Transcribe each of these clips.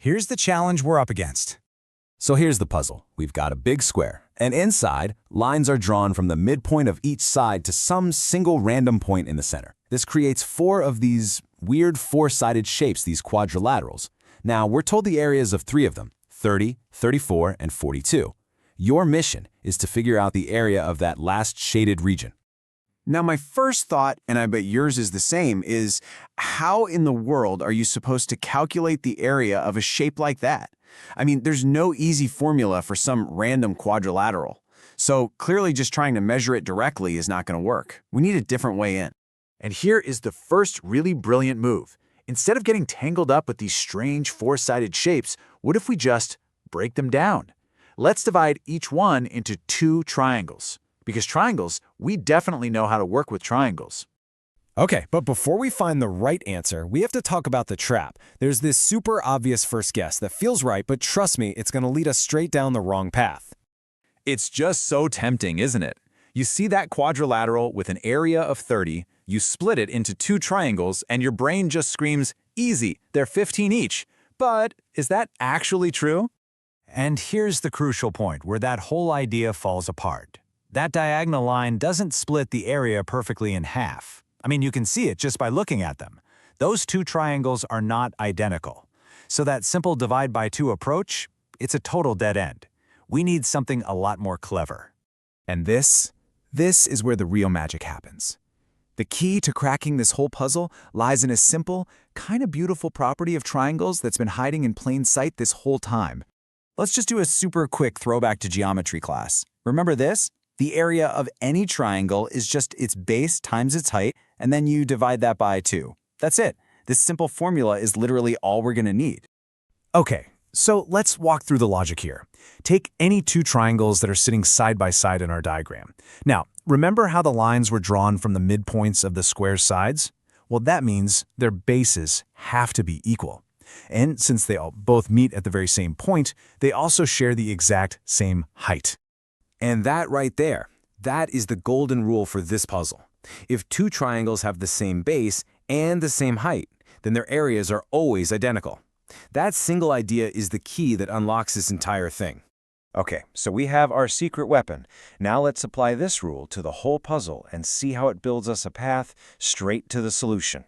Here's the challenge we're up against. So here's the puzzle. We've got a big square, and inside, lines are drawn from the midpoint of each side to some single random point in the center. This creates 4 of these weird 4-sided shapes, these quadrilaterals. Now, we're told the areas of 3 of them, 30, 34, and 42. Your mission is to figure out the area of that last shaded region. Now, my first thought, and I bet yours is the same, is how in the world are you supposed to calculate the area of a shape like that? I mean, there's no easy formula for some random quadrilateral. So clearly just trying to measure it directly is not going to work. We need a different way in. And here is the first really brilliant move. Instead of getting tangled up with these strange 4-sided shapes, what if we just break them down? Let's divide each one into 2 triangles. Because triangles, we definitely know how to work with triangles. Okay, but before we find the right answer, we have to talk about the trap. There's this super obvious first guess that feels right, but trust me, it's going to lead us straight down the wrong path. It's just so tempting, isn't it? You see that quadrilateral with an area of 30, you split it into 2 triangles, and your brain just screams, easy, they're 15 each. But is that actually true? And here's the crucial point where that whole idea falls apart. That diagonal line doesn't split the area perfectly in half. I mean, you can see it just by looking at them. Those 2 triangles are not identical. So that simple divide by 2 approach, it's a total dead end. We need something a lot more clever. And this is where the real magic happens. The key to cracking this whole puzzle lies in a simple, kind of beautiful property of triangles that's been hiding in plain sight this whole time. Let's just do a super quick throwback to geometry class. Remember this? The area of any triangle is just its base times its height, and then you divide that by 2. That's it. This simple formula is literally all we're going to need. Okay, so let's walk through the logic here. Take any 2 triangles that are sitting side by side in our diagram. Now, remember how the lines were drawn from the midpoints of the square's sides? Well, that means their bases have to be equal. And since they all both meet at the very same point, they also share the exact same height. And that right there, that is the golden rule for this puzzle. If 2 triangles have the same base and the same height, then their areas are always identical. That single idea is the key that unlocks this entire thing. Okay, so we have our secret weapon. Now let's apply this rule to the whole puzzle and see how it builds us a path straight to the solution.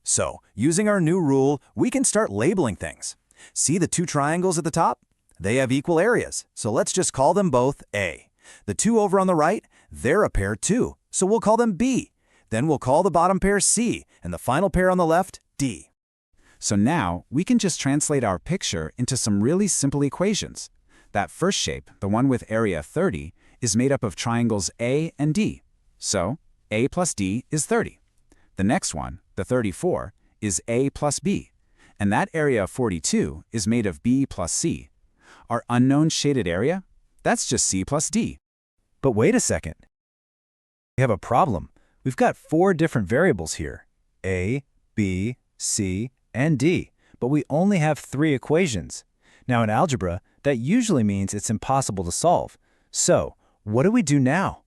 So, using our new rule, we can start labeling things. See the 2 triangles at the top? They have equal areas, so let's just call them both A. The 2 over on the right, they're a pair too, so we'll call them B. Then we'll call the bottom pair C, and the final pair on the left, D. So now, we can just translate our picture into some really simple equations. That first shape, the one with area 30, is made up of triangles A and D. So, A plus D is 30. The next one, the 34, is A plus B. And that area of 42 is made of B plus C. Our unknown shaded area? That's just C plus D. But wait a second. We have a problem. We've got 4 different variables here, A, B, C, and D, but we only have 3 equations. Now in algebra, that usually means it's impossible to solve. So, what do we do now?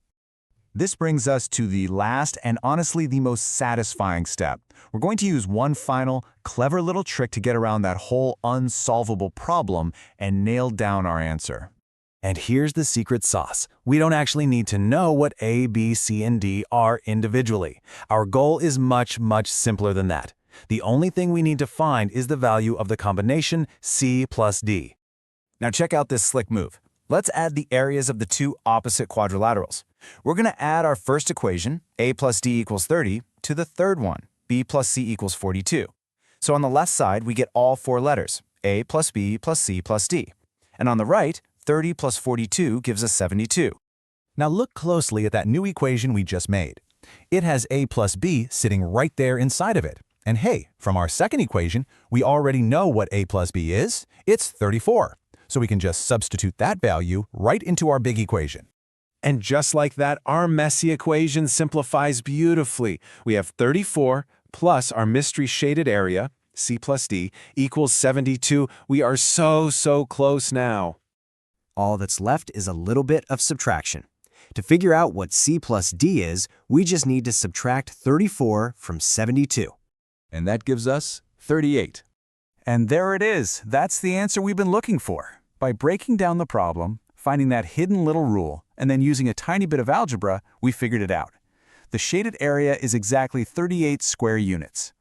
This brings us to the last and honestly the most satisfying step. We're going to use one final, clever little trick to get around that whole unsolvable problem and nail down our answer. And here's the secret sauce. We don't actually need to know what A, B, C, and D are individually. Our goal is much, much simpler than that. The only thing we need to find is the value of the combination C plus D. Now check out this slick move. Let's add the areas of the 2 opposite quadrilaterals. We're going to add our first equation, A plus D equals 30, to the third one, B plus C equals 42. So on the left side, we get all 4 letters, A plus B plus C plus D. And on the right, 30 plus 42 gives us 72. Now look closely at that new equation we just made. It has A plus B sitting right there inside of it. And hey, from our second equation, we already know what A plus B is. It's 34. So we can just substitute that value right into our big equation. And just like that, our messy equation simplifies beautifully. We have 34 plus our mystery shaded area, C plus D, equals 72. We are so close now. All that's left is a little bit of subtraction. To figure out what C plus D is, we just need to subtract 34 from 72. And that gives us 38. And there it is. That's the answer we've been looking for. By breaking down the problem, finding that hidden little rule, and then using a tiny bit of algebra, we figured it out. The shaded area is exactly 38 square units.